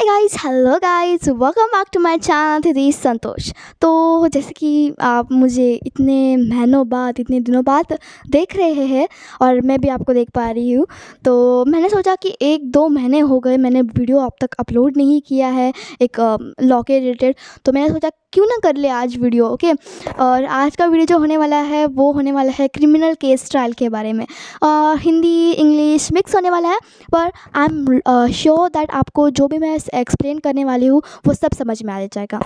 Guys, hello guys, welcome back to my channel दीदी संतोष। तो जैसे कि आप मुझे इतने महीनों बाद, इतने दिनों बाद देख रहे हैं और मैं भी आपको देख पा रही हूँ। तो मैंने सोचा कि 1-2 महीने हो गए मैंने वीडियो अब तक अपलोड नहीं किया है एक लॉ के रिलेटेड। तो मैंने सोचा क्यों ना कर ले आज वीडियो। ओके, और आज का वीडियो जो होने वाला है वो होने वाला है क्रिमिनल केस ट्रायल के बारे में। हिंदी इंग्लिश मिक्स होने वाला है, पर आई एम श्योर दैट आपको जो भी मैं एक्सप्लेन करने वाली हूँ वो सब समझ में आ जाएगा।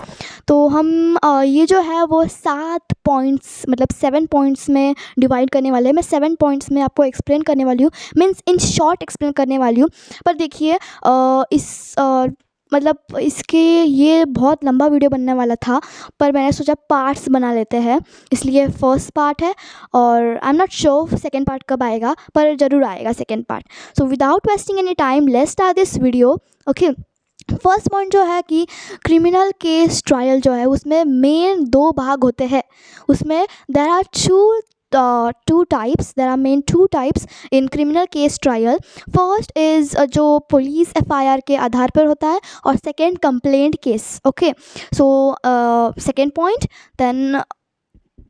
तो हम ये जो है वो 7 पॉइंट्स मतलब 7 पॉइंट्स में डिवाइड करने वाले हैं। मैं 7 पॉइंट्स में आपको एक्सप्लेन करने वाली हूँ, मीन्स इन शॉर्ट एक्सप्लेन करने वाली हूँ। पर देखिए मतलब इसके ये बहुत लंबा वीडियो बनने वाला था, पर मैंने सोचा पार्ट्स बना लेते हैं, इसलिए फर्स्ट पार्ट है और I am not sure second part कब आएगा, पर ज़रूर आएगा second part. So without wasting any time let's start this video. Okay, first point जो है कि क्रिमिनल केस ट्रायल जो है उसमें मेन 2 भाग होते हैं। उसमें there are main two types in criminal case trial. First is जो पुलिस एफआईआर के आधार पर होता है, और second complaint case. Okay, so second point then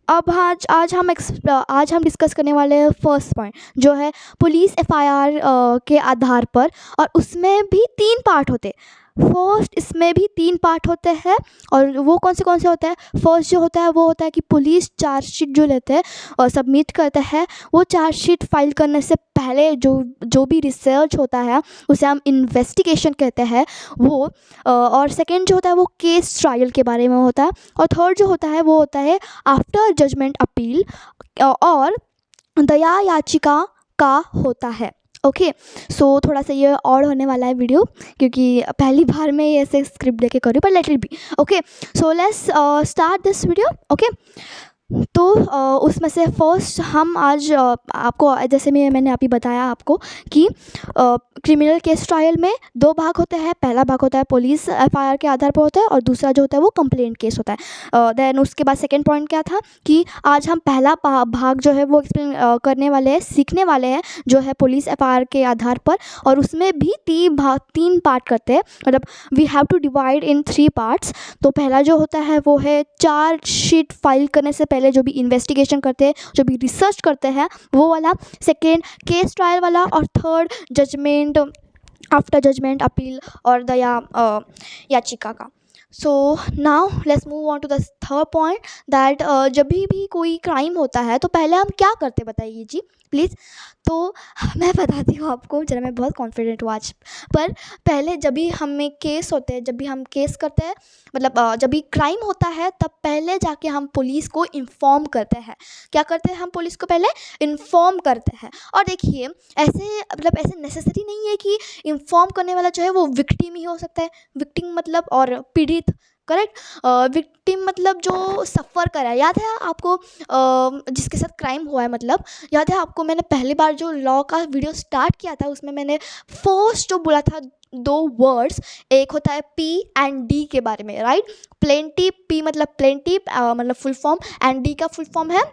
अब आज हम डिस्कस करने वाले हैं फर्स्ट पॉइंट, जो है पुलिस एफआईआर के आधार पर, और उसमें भी 3 पार्ट होते। फर्स्ट इसमें भी 3 पार्ट होते हैं, और वो कौन से होते हैं। फर्स्ट जो होता है वो होता है कि पुलिस चार्जशीट जो लेते हैं और सबमिट करते हैं, वो चार्जशीट फाइल करने से पहले जो भी रिसर्च होता है उसे हम इन्वेस्टिगेशन कहते हैं वो। और सेकेंड जो होता है वो केस ट्रायल के बारे में होता है, और थर्ड जो होता है वो होता है आफ्टर जजमेंट अपील और दया याचिका का होता है। ओके, सो थोड़ा सा ये और होने वाला है वीडियो, क्योंकि पहली बार मैं ये ऐसे स्क्रिप्ट देके कर रही हूँ, पर let it be. Okay, so let's start this video. Okay, तो उसमें से फर्स्ट हम आज आपको जैसे मैंने अभी बताया आपको कि क्रिमिनल केस ट्रायल में 2 भाग होते हैं। पहला भाग होता है पुलिस एफआईआर के आधार पर होता है, और दूसरा जो होता है वो कंप्लेंट केस होता है। देन उसके बाद सेकंड पॉइंट क्या था कि आज हम पहला भाग जो है वो एक्सप्लेन करने वाले हैं, सीखने वाले हैं, जो है पुलिस एफआईआर के आधार पर, और उसमें भी 3 पार्ट करते हैं, मतलब we have to divide in 3 parts. तो पहला जो होता है वो है चार्जशीट फाइल करने से पहले जो भी इन्वेस्टिगेशन करते हैं, जो भी रिसर्च करते हैं, वो वाला। सेकेंड केस ट्रायल वाला, और third judgment after judgment appeal और दया याचिका का। So now let's move on to the third point that जब भी कोई क्राइम होता है तो पहले हम क्या करते बताइए जी प्लीज़। तो मैं बताती हूँ आपको, जरा मैं बहुत कॉन्फिडेंट हूँ आज। पर पहले जब भी हमें केस होते हैं, जब भी हम केस करते हैं, मतलब जब भी क्राइम होता है, तब पहले जाके हम पुलिस को इन्फॉर्म करते हैं। क्या करते हैं हम पुलिस को पहले इन्फॉर्म करते हैं। और देखिए ऐसे नेसेसरी नहीं है कि इन्फॉर्म करने वाला जो है वो विक्टिम ही हो सकता है। विक्टिम मतलब और पीड़ित, करेक्ट। विक्टिम मतलब जो सफ़र करा है। याद है आपको जिसके साथ क्राइम हुआ है, मतलब याद है आपको मैंने पहली बार जो लॉ का वीडियो स्टार्ट किया था उसमें मैंने फर्स्ट जो बोला था 2 वर्ड्स, एक होता है P and D के बारे में, राइट। प्लेंटिव, P मतलब प्लेंटिव मतलब फुल फॉर्म, एंड D का फुल फॉर्म है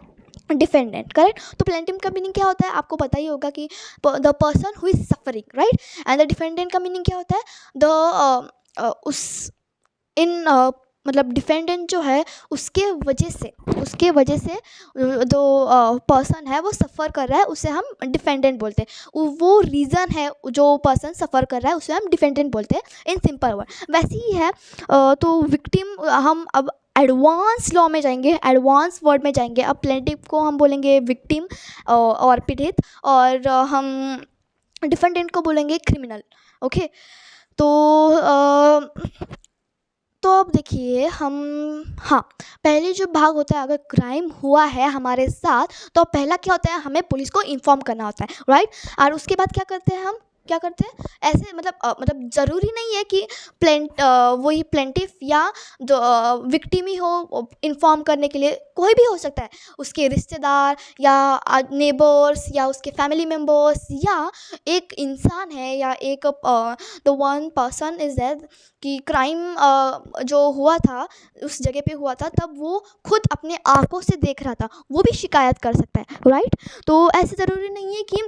डिफेंडेंट, करेक्ट। तो प्लेंटिव का मीनिंग क्या होता है आपको पता ही होगा कि the person who is suffering, right. And the defendant का मीनिंग क्या होता है, मतलब डिफेंडेंट जो है उसके वजह से जो पर्सन है वो सफ़र कर रहा है, उसे हम डिफेंडेंट बोलते हैं। वो रीज़न है जो पर्सन सफ़र कर रहा है उसे हम डिफेंडेंट बोलते हैं इन सिंपल वर्ड। वैसे ही है तो विक्टिम हम अब एडवांस लॉ में जाएंगे, एडवांस वर्ड में जाएंगे। अब प्लेंटिव को हम बोलेंगे विक्टिम और पीड़ित, और हम डिफेंडेंट को बोलेंगे क्रिमिनल। ओके, तो अब देखिए पहले जो भाग होता है, अगर क्राइम हुआ है हमारे साथ तो पहला क्या होता है, हमें पुलिस को इन्फॉर्म करना होता है, राइट। और उसके बाद क्या करते हैं हम ऐसे मतलब ज़रूरी नहीं है कि वही प्लेंटिव या जो विक्टिम ही हो इन्फॉर्म करने के लिए, कोई भी हो सकता है, उसके रिश्तेदार या नेबर्स या उसके फैमिली मेम्बर्स, या एक इंसान है या एक the one person is that कि क्राइम जो हुआ था उस जगह पे हुआ था, तब वो खुद अपने आंखों से देख रहा था, वो भी शिकायत कर सकता है, राइट। तो ऐसे ज़रूरी नहीं है कि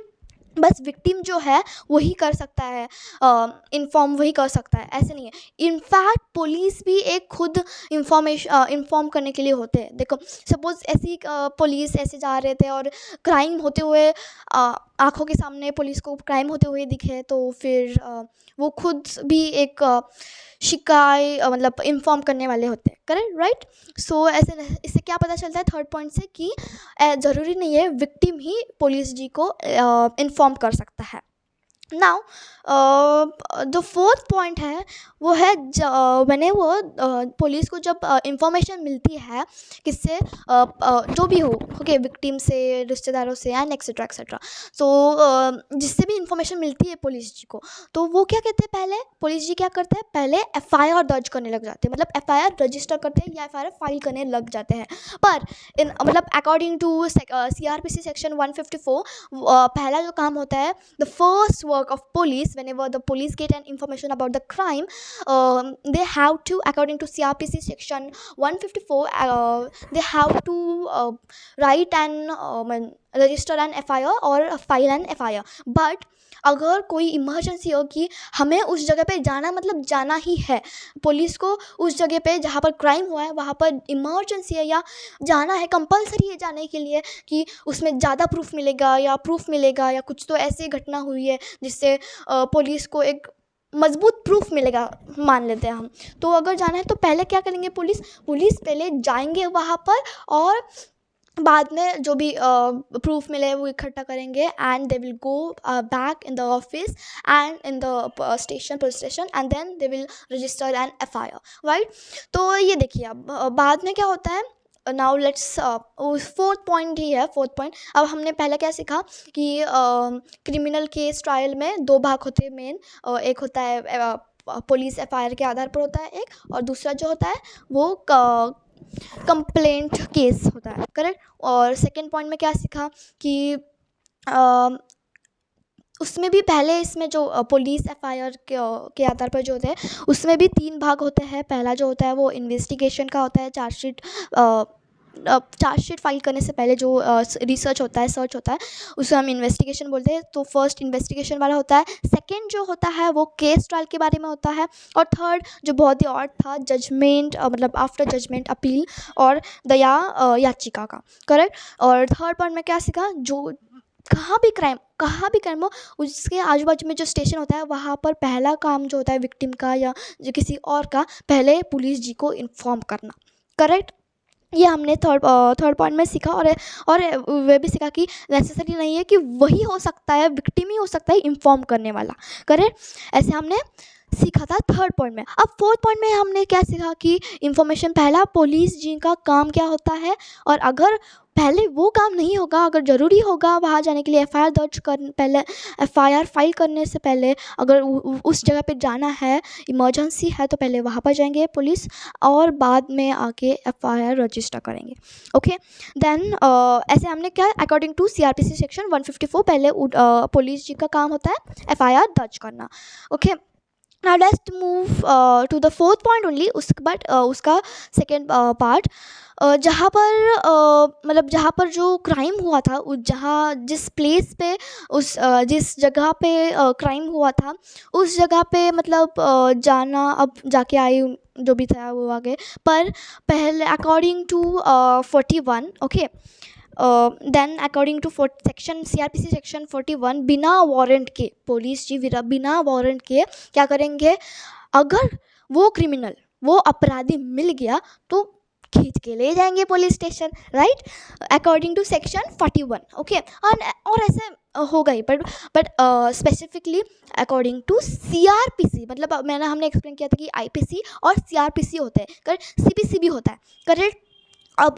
बस विक्टिम जो है वही कर सकता है, इन्फॉर्म वही कर सकता है, ऐसे नहीं है। इनफैक्ट पुलिस भी एक खुद इन्फॉर्म करने के लिए होते हैं। देखो सपोज़ ऐसी पुलिस ऐसे जा रहे थे और क्राइम होते हुए आँखों के सामने पुलिस को क्राइम होते हुए दिखे, तो फिर वो खुद भी एक मतलब इन्फॉर्म करने वाले होते हैं, करेक्ट, राइट। सो इससे क्या पता चलता है थर्ड पॉइंट से कि ज़रूरी नहीं है विक्टिम ही पुलिस जी को इन्फॉर्म कर सकता है। नाउ द फोर्थ पॉइंट है वो है मैंने वो पुलिस को जब इंफॉर्मेशन मिलती है किससे, जो भी हो, ओके, विक्टिम से, रिश्तेदारों से, एंड एक्सेट्रा एक्सेट्रा। सो जिससे भी इंफॉर्मेशन मिलती है पुलिस जी को, तो वो क्या कहते हैं, पहले पुलिस जी क्या करते हैं, पहले एफआईआर दर्ज करने लग जाते हैं, मतलब एफआईआर रजिस्टर करते हैं या एफआईआर फाइल करने लग जाते हैं। पर मतलब अकॉर्डिंग टू सीआरपीसी सेक्शन 154, पहला जो काम होता है, the first work of police whenever the police get an information about the crime, they have to, according to CRPC section 154, they have to write and register an FIR or file an FIR. but अगर कोई emergency हो कि हमें उस जगह पे जाना, मतलब जाना ही है, पुलिस को उस जगह पे जहाँ पर क्राइम हुआ है वहाँ पर इमरजेंसी है या जाना है, कंपलसरी है जाने के लिए, कि उसमें ज़्यादा प्रूफ मिलेगा या कुछ तो ऐसी घटना हुई है जिससे पुलिस को एक मजबूत प्रूफ मिलेगा, मान लेते हैं हम। तो अगर जाना है तो पहले क्या करेंगे, पुलिस पहले जाएंगे वहाँ पर, और बाद में जो भी प्रूफ मिले वो इकट्ठा करेंगे, and they will go back in the office and in the station, police station, and then they will register an FIR, right. तो ये देखिए अब बाद में क्या होता है। नाउ लेट्स, फोर्थ पॉइंट ही है, फोर्थ पॉइंट। अब हमने पहले क्या सीखा कि क्रिमिनल केस ट्रायल में दो भाग होते हैं मेन, एक होता है पुलिस एफआईआर के आधार पर होता है एक, और दूसरा जो होता है वो कंप्लेंट केस होता है, करेक्ट। और सेकेंड पॉइंट में क्या सीखा कि उसमें भी पहले, इसमें जो पुलिस एफआईआर के आधार पर जो होते हैं उसमें भी 3 भाग होते हैं। पहला जो होता है वो इन्वेस्टिगेशन का होता है, चार्जशीट फाइल करने से पहले जो रिसर्च होता है, सर्च होता है, उसे हम इन्वेस्टिगेशन बोलते हैं। तो फर्स्ट इन्वेस्टिगेशन वाला होता है, सेकंड जो होता है वो केस ट्रायल के बारे में होता है, और थर्ड जो बहुत ही और था, जजमेंट, मतलब आफ्टर जजमेंट अपील और दया याचिका का, करेक्ट। और थर्ड पॉइंट में क्या सीखा, जो कहाँ भी क्राइम हो, उसके आजू बाजू में जो स्टेशन होता है वहाँ पर पहला काम जो होता है विक्टिम का या जो किसी और का, पहले पुलिस जी को इन्फॉर्म करना, करेक्ट। ये हमने थर्ड पॉइंट में सीखा। और वे भी सीखा कि नेसेसरी नहीं है कि वही हो सकता है, विक्टिम ही हो सकता है इन्फॉर्म करने वाला, करेक्ट। ऐसे हमने सीखा था थर्ड पॉइंट में। अब फोर्थ पॉइंट में हमने क्या सीखा कि इंफॉर्मेशन, पहला पुलिस जी का काम क्या होता है, और अगर पहले वो काम नहीं होगा, अगर ज़रूरी होगा वहाँ जाने के लिए एफआईआर दर्ज कर, पहले एफआईआर फाइल करने से पहले अगर उस जगह पे जाना है, इमरजेंसी है, तो पहले वहाँ पर जाएंगे पुलिस, और बाद में आके एफआईआर रजिस्टर करेंगे, ओके। देन ऐसे हमने क्या, अकॉर्डिंग टू सीआरपीसी सेक्शन 154, पहले पुलिस जी का काम होता है एफआईआर दर्ज करना, okay. Now let's move to the fourth point only, उसका सेकेंड पार्ट, जहाँ पर मतलब जहाँ पर जो क्राइम हुआ था, जिस प्लेस पे, जिस जगह पे क्राइम हुआ था, उस जगह पे मतलब जाना, अब जाके आई जो भी था वो आगे, पर पहले according to 41, okay. Then according to section CrPC section 41, बिना वारंट के पुलिस जी बिना वारंट के क्या करेंगे, अगर वो क्रिमिनल, वो अपराधी मिल गया तो खींच के ले जाएंगे police station, right, according to section 41, okay. और ऐसे होगा ही, but specifically according to CrPC, मतलब हमने एक्सप्लेन किया था कि आईपीसी और सीआरपीसी होते हैं, करेक्ट, सीपीसी भी होता है, करेक्ट। अब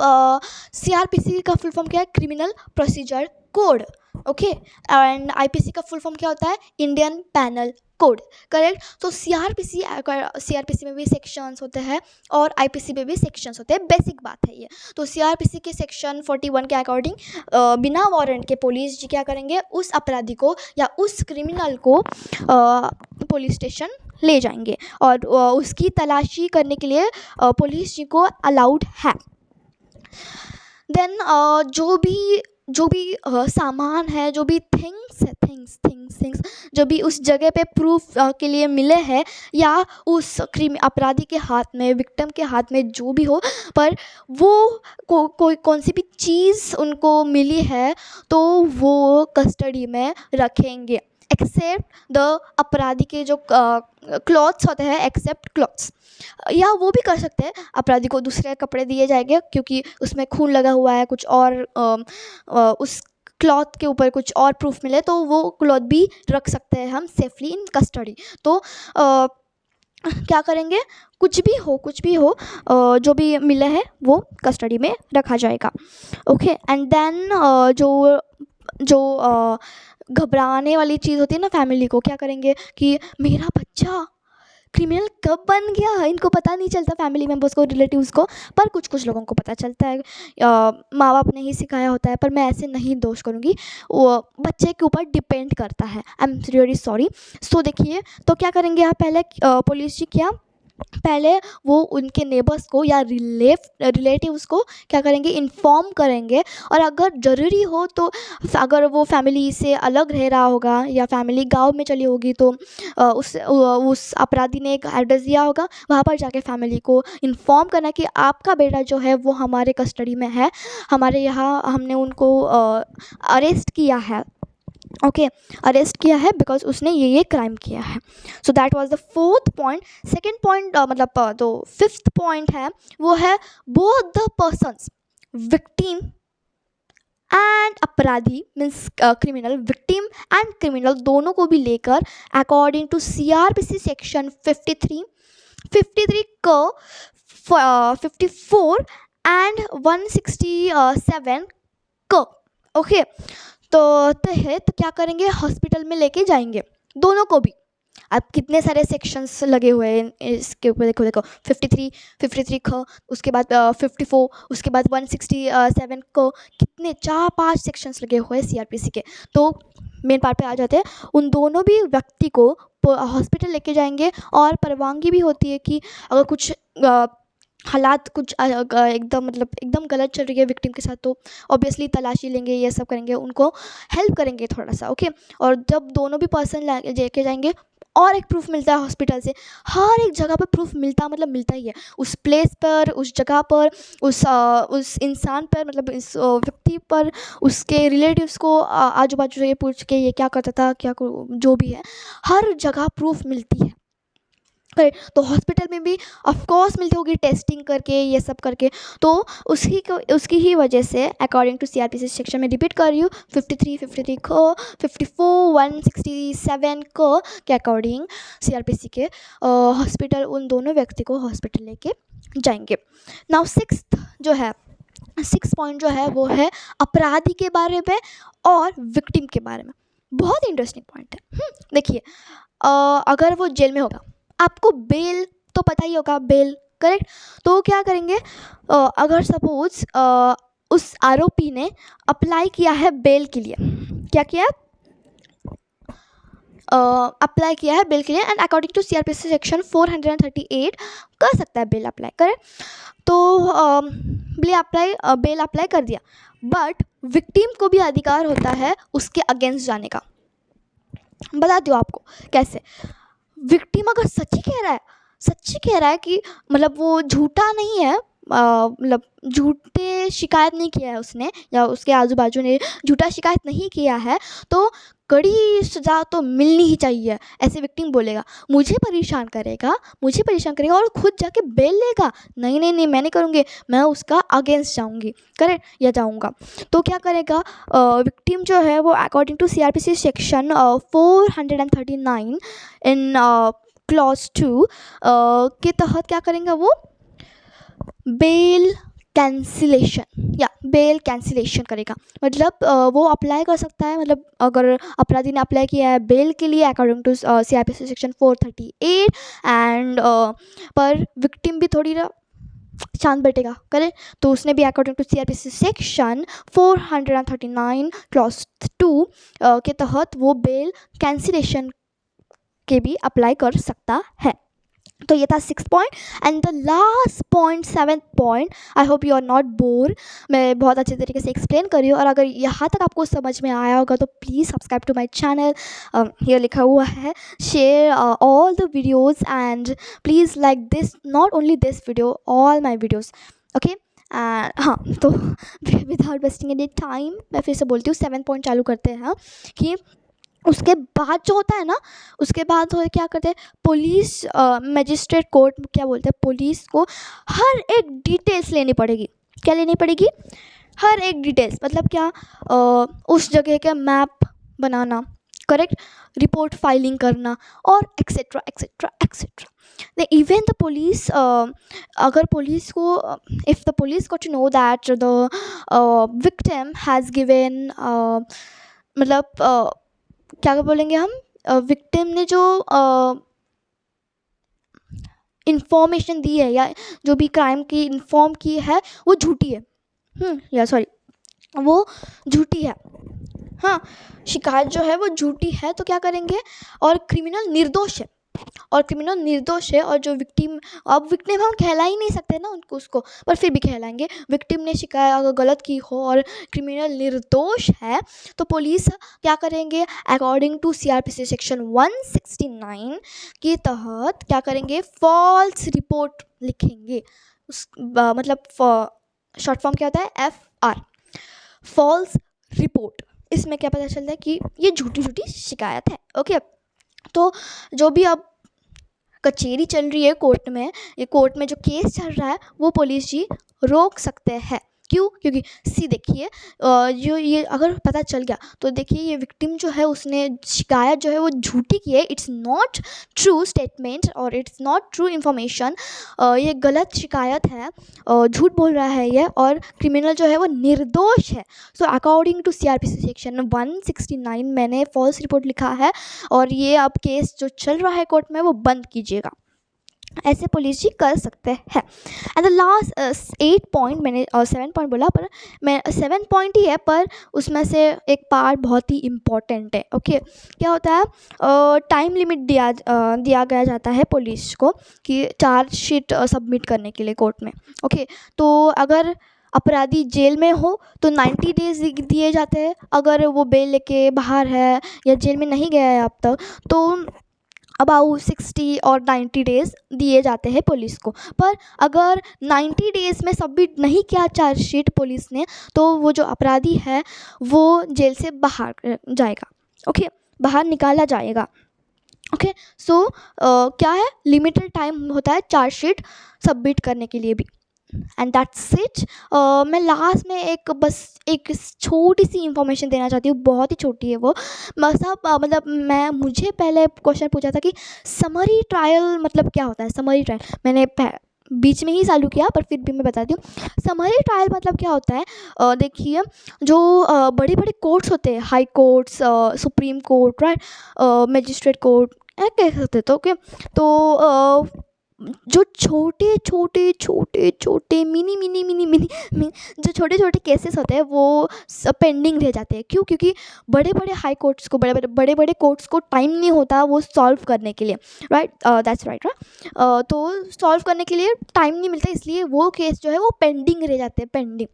सीआरपीसी का फुल फॉर्म क्या है, criminal procedure code, okay. And IPC का फुल फॉर्म क्या होता है, इंडियन पैनल कोड, करेक्ट। तो सीआरपीसी में भी सेक्शंस होते हैं और आईपीसी में भी सेक्शंस होते हैं, बेसिक बात है ये। तो सीआरपीसी के सेक्शन 41 के अकॉर्डिंग बिना वारंट के पुलिस जी क्या करेंगे, उस अपराधी को या उस क्रिमिनल को पुलिस स्टेशन ले जाएंगे, और उसकी तलाशी करने के लिए पुलिस जी को अलाउड है। देन जो भी जो भी सामान है, जो भी थिंग्स है, थिंग्स जो भी उस जगह पे प्रूफ के लिए मिले हैं, या उस अपराधी के हाथ में, विक्टिम के हाथ में जो भी हो, पर वो कोई कौन सी भी चीज़ उनको मिली है तो वो कस्टडी में रखेंगे, एक्सेप्ट द अपराधी के जो क्लॉथ्स होते हैं, एक्सेप्ट क्लॉथ्स। या वो भी कर सकते हैं, अपराधी को दूसरे कपड़े दिए जाएंगे क्योंकि उसमें खून लगा हुआ है, कुछ और उस क्लॉथ के ऊपर कुछ और प्रूफ मिले तो वो क्लॉथ भी रख सकते हैं हम सेफली इन कस्टडी। तो क्या करेंगे, कुछ भी हो जो भी मिला है वो कस्टडी में रखा जाएगा। ओके, एंड देन जो जो घबराने वाली चीज़ होती है ना फैमिली को, क्या करेंगे कि मेरा बच्चा क्रिमिनल कब बन गया, इनको पता नहीं चलता, फैमिली मेम्बर्स को, रिलेटिव्स को, पर कुछ कुछ लोगों को पता चलता है, माँ बाप ने ही सिखाया होता है, पर मैं ऐसे नहीं दोष करूँगी, वो बच्चे के ऊपर डिपेंड करता है। I am really sorry. So देखिए, तो क्या करेंगे आप, पहले पुलिस जी क्या, पहले वो उनके नेबर्स को या रिलेटिव्स को क्या करेंगे, इन्फॉर्म करेंगे, और अगर ज़रूरी हो तो अगर वो फैमिली से अलग रह रहा होगा या फैमिली गांव में चली होगी तो उस अपराधी ने एक एड्रेस दिया होगा, वहाँ पर जाके फैमिली को इन्फॉर्म करना कि आपका बेटा जो है वो हमारे कस्टडी में है, हमारे यहाँ हमने उनको अरेस्ट किया है। ओके, अरेस्ट किया है बिकॉज उसने ये क्राइम किया है। So that was the fourth point. Second point मतलब तो फिफ्थ पॉइंट है वो है both the persons, victim and अपराधी means criminal, victim and criminal दोनों को भी लेकर अकॉर्डिंग टू CRPC सेक्शन 53 को 54 एंड 167 को, ओके, तो तहत क्या करेंगे, हॉस्पिटल में लेके जाएंगे दोनों को भी। अब कितने सारे सेक्शंस लगे हुए हैं इसके ऊपर, देखो 53 ख, उसके बाद 54, उसके बाद 167 को, कितने 4-5 सेक्शंस लगे हुए हैं CRPC के। तो मेन पार्ट पे आ जाते हैं, उन दोनों भी व्यक्ति को हॉस्पिटल लेके जाएंगे, और परवानगी भी होती है कि अगर कुछ हालात कुछ एकदम मतलब एकदम गलत चल रही है विक्टिम के साथ, तो ऑब्वियसली तलाशी लेंगे, ये सब करेंगे, उनको हेल्प करेंगे थोड़ा सा। ओके, और जब दोनों भी पर्सन लेके जाएंगे, और एक प्रूफ मिलता है हॉस्पिटल से, हर एक जगह पर प्रूफ मिलता, मतलब मिलता ही है, उस प्लेस पर, उस जगह पर, उस इंसान पर, मतलब इस व्यक्ति पर, उसके रिलेटिव्स को आजू बाजू से ये पूछ के ये क्या करता था, क्या जो भी है, हर जगह प्रूफ मिलती है। तो हॉस्पिटल में भी ऑफ कोर्स मिलती होगी, टेस्टिंग करके, ये सब करके। तो उसकी ही वजह से अकॉर्डिंग टू CRPC सेक्शन में, रिपीट कर रही हूँ, 53 को, 54, 167 को के अकॉर्डिंग CRPC के हॉस्पिटल उन दोनों व्यक्ति को हॉस्पिटल लेके जाएंगे। नाउ सिक्स पॉइंट जो है वो है अपराधी के बारे में और विक्टिम के बारे में। बहुत इंटरेस्टिंग पॉइंट है। देखिए, अगर वो जेल में होगा, आपको बेल तो पता ही होगा, बेल, करेक्ट। तो क्या करेंगे, अगर सपोज उस आरोपी ने अप्लाई किया है बेल के लिए, क्या किया, अप्लाई किया है बेल के लिए, and according to CRPC section 438 कर सकता है बेल अप्लाई करे। तो बेल अप्लाई कर दिया, बट विक्टिम को भी अधिकार होता है उसके अगेंस्ट जाने का। बताती हूँ आपको कैसे। विक्टिम अगर सच्ची कह रहा है कि मतलब वो झूठा नहीं है, मतलब झूठे शिकायत नहीं किया है उसने, या उसके आजू बाजू ने झूठा शिकायत नहीं किया है, तो कड़ी सज़ा तो मिलनी ही चाहिए, ऐसे विक्टिम बोलेगा। मुझे परेशान करेगा और खुद जाके बेल लेगा, नहीं मैं नहीं करूँगी, मैं उसका अगेंस्ट जाऊँगी, करेक्ट, या जाऊँगा। तो क्या करेगा, विक्टिम जो है वो according to CRPC section 439 in clause 2 के तहत क्या करेंगे, वो बेल कैंसिलेशन करेगा। मतलब वो अप्लाई कर सकता है, मतलब अगर अपराधी ने अप्लाई किया है बेल के लिए according to CRPC section 438 and पर विक्टिम भी थोड़ी शांत बैठेगा, करे, तो उसने भी according to CRPC section 439 clause 2 के तहत वो बेल कैंसिलेशन के भी अप्लाई कर सकता है। तो ये था 6 point. And the last point, 7th point, I hope you are not bore. मैं बहुत अच्छे तरीके से एक्सप्लेन कर रही हूँ, और अगर यहाँ तक आपको समझ में आया होगा तो please subscribe to my channel. ये लिखा हुआ है share all the videos and please like this, not only this video, all my videos, okay. हाँ, तो विदाउट वेस्टिंग एनी टाइम मैं फिर से बोलती हूँ, 7 पॉइंट चालू करते हैं कि उसके बाद जो होता है ना, उसके बाद हो क्या करते हैं पुलिस, मजिस्ट्रेट कोर्ट क्या बोलते हैं, पुलिस को हर एक डिटेल्स लेनी पड़ेगी। क्या लेनी पड़ेगी? हर एक डिटेल्स, मतलब क्या, उस जगह का मैप बनाना, करेक्ट, रिपोर्ट फाइलिंग करना, और etcetera etcetera etcetera. Even the police, अगर पुलिस को, if the police got to know that the victim has given, मतलब क्या बोलेंगे हम, विक्टिम ने जो इंफॉर्मेशन दी है या जो भी क्राइम की इन्फॉर्म की है वो झूठी है, या सॉरी, वो झूठी है, हाँ, शिकायत जो है वो झूठी है, तो क्या करेंगे, और क्रिमिनल निर्दोष है, और क्रिमिनल निर्दोष है, और जो विक्टिम, अब विक्टिम हम कहला ही नहीं सकते ना उनको, उसको, पर फिर भी कहलाएंगे, विक्टिम ने शिकायत अगर गलत की हो और क्रिमिनल निर्दोष है, तो पुलिस क्या करेंगे, अकॉर्डिंग टू सीआरपीसी सेक्शन 169 के तहत क्या करेंगे, फॉल्स रिपोर्ट लिखेंगे। उस मतलब शॉर्ट फॉर्म क्या होता है, FR, फॉल्स रिपोर्ट। इसमें क्या पता चलता है कि ये झूठी झूठी शिकायत है, ओके। तो जो भी अब कचेरी चल रही है कोर्ट में, ये कोर्ट में जो केस चल रहा है वो पुलिस जी रोक सकते हैं। क्यों? क्योंकि सी देखिए, जो ये अगर पता चल गया तो देखिए ये विक्टिम जो है उसने शिकायत जो है वो झूठी की है, इट्स नॉट ट्रू स्टेटमेंट और इट्स नॉट ट्रू इन्फॉर्मेशन, ये गलत शिकायत है, झूठ बोल रहा है ये, और क्रिमिनल जो है वो निर्दोष है। So according to CrPC section 169 मैंने फॉल्स रिपोर्ट लिखा है, और ये अब केस जो चल रहा है कोर्ट में वो बंद कीजिएगा। ऐसे पुलिस जी कर सकते हैं। एंड द लास्ट 8 पॉइंट, मैंने 7 पॉइंट बोला पर मैं 7 पॉइंट ही है, पर उसमें से एक पार्ट बहुत ही इम्पॉर्टेंट है, ओके। क्या होता है, टाइम लिमिट दिया गया जाता है पुलिस को कि चार्जशीट सबमिट करने के लिए कोर्ट में, ओके। तो अगर अपराधी जेल में हो तो 90 डेज दिए जाते हैं, अगर वो बेल लेके बाहर है या जेल में नहीं गया है अब तक, तो अबाउट 60 और 90 डेज़ दिए जाते हैं पुलिस को। पर अगर 90 डेज़ में सबमिट नहीं किया चार्जशीट पुलिस ने, तो वो जो अपराधी है वो जेल से बाहर जाएगा, ओके, बाहर निकाला जाएगा, ओके। सो क्या है, लिमिटेड टाइम होता है चार्जशीट सबमिट करने के लिए भी। And that's it. मैं लास्ट में एक छोटी सी इन्फॉर्मेशन देना चाहती हूँ, बहुत ही छोटी है वो। मतलब मुझे पहले क्वेश्चन पूछा था कि समरी ट्रायल मतलब क्या होता है। समरी ट्रायल मैंने बीच में ही चालू किया, पर फिर भी मैं बताती हूँ समरी ट्रायल मतलब क्या होता है। देखिए, जो बड़ी बड़ी कोर्ट्स होते हैं, high courts, supreme court, right, magistrate court, कह सकते, तो ओके। तो जो छोटे छोटे छोटे छोटे मिनी मिनी मिनी मिनी जो छोटे छोटे केसेस होते हैं वो पेंडिंग रह जाते हैं। क्यों? क्योंकि बड़े बड़े हाई कोर्ट्स को, बड़े बड़े कोर्ट्स को टाइम नहीं होता वो सॉल्व करने के लिए, राइट, दैट्स राइट, तो सॉल्व करने के लिए टाइम नहीं मिलता, इसलिए वो केस जो है वो पेंडिंग रह जाते हैं, पेंडिंग।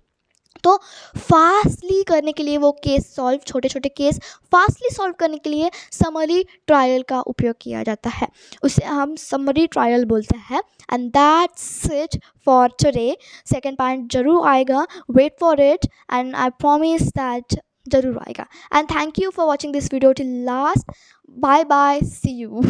तो फास्टली करने के लिए वो केस सॉल्व, छोटे छोटे केस फास्टली सॉल्व करने के लिए समरी ट्रायल का उपयोग किया जाता है, उसे हम समरी ट्रायल बोलते हैं। And that's it for today. Second point जरूर आएगा, wait for it, and I promise that जरूर आएगा। And thank you for watching this video till last. Bye bye, see you.